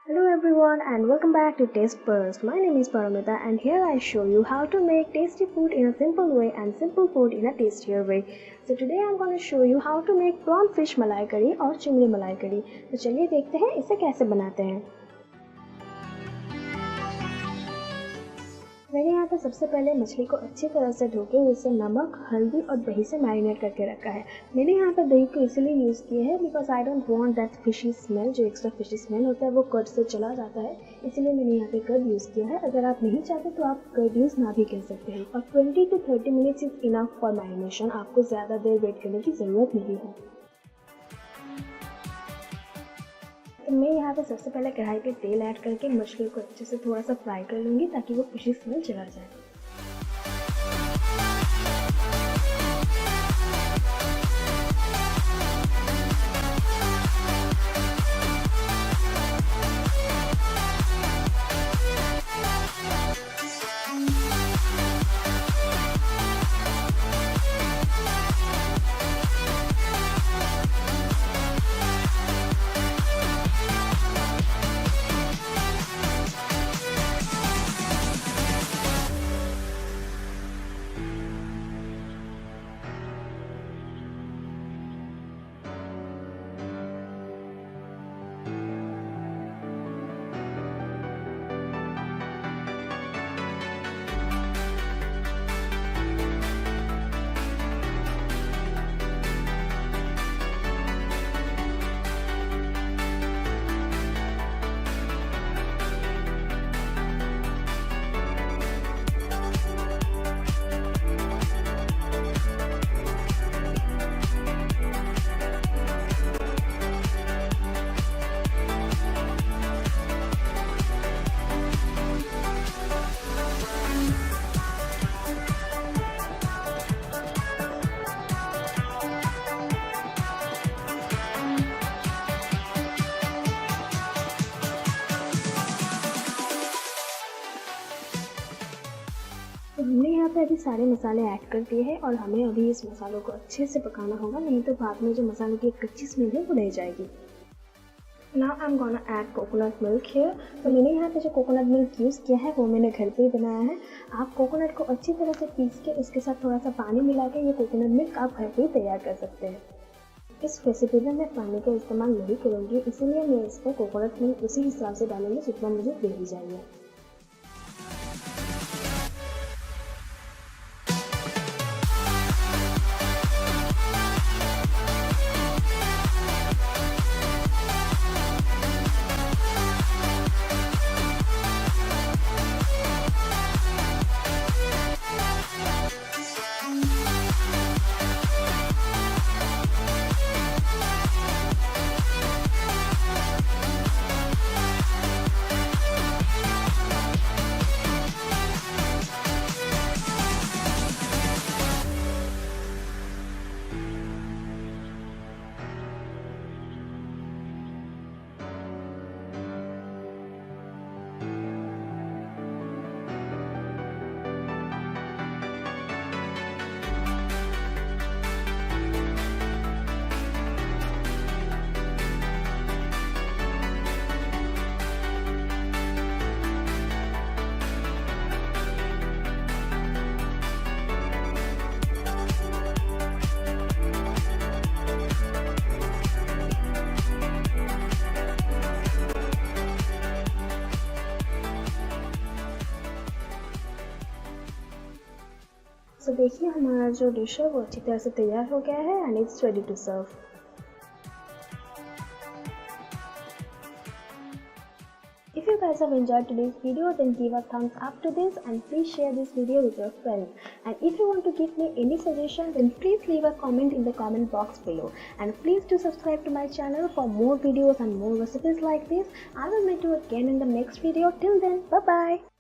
Hello everyone and welcome back to Taste Burst. My name is Paramita and here I show you how to make tasty food in a simple way and simple food in a tastier way. So today I'm going to show you how to make prawn fish malaikari और चिंगरी मलाइकरी. तो चलिए देखते हैं इसे कैसे बनाते हैं. मैंने यहाँ पे सबसे पहले मछली को अच्छी तरह से धो के उसे नमक, हल्दी और दही से मैरिनेट करके रखा है. मैंने यहाँ पे दही को इसीलिए यूज़ किया है because I don't want that fishy smell. जो एक्स्ट्रा फिशी स्मेल होता है वो कर्ड से चला जाता है, इसीलिए मैंने यहाँ पे कर्ड यूज़ किया है. अगर आप नहीं चाहते तो आप कर्ड यूज़ ना भी कर सकते हैं. और 20 to 30 minutes is enough for marination. आपको ज़्यादा देर वेट करने की ज़रूरत नहीं है. तो मैं यहाँ पे सबसे पहले कढ़ाई पे तेल ऐड करके मछली को अच्छे से थोड़ा सा फ्राई कर लूँगी ताकि वो फिशी स्मेल चला जाए. तो हमने यहाँ पे अभी सारे मसाले ऐड कर दिए हैं और हमें अभी इस मसालों को अच्छे से पकाना होगा, नहीं तो बाद में जो मसालों की एक कच्ची स्मेल है वो रह जाएगी. Now I am gonna add coconut milk here. तो मैंने यहाँ पे जो कोकोनट मिल्क यूज़ किया है वो मैंने घर पे ही बनाया है. आप कोकोनट को अच्छी तरह से पीस के उसके साथ थोड़ा सा पानी मिला के ये कोकोनट मिल्क आप घर पे ही तैयार कर सकते हैं. इस रेसिपी में मैं पानी का इस्तेमाल नहीं करूँगी, इसीलिए मैं इस पर कोकोनट मिल्क उसी हिसाब से डालूँगी जितना मुझे ग्रेवी चाहिए. तो देखिए हमारा जो डिश है वो अच्छी तरह से तैयार हो गया है and it's ready to serve. If you guys have enjoyed today's video, then give a thumbs up to this and please share this video with your friends. And if you want to give me any suggestion, then please leave a comment in the comment box below. And please do subscribe to my channel for more videos and more recipes like this. I will meet you again in the next video. Till then, bye bye.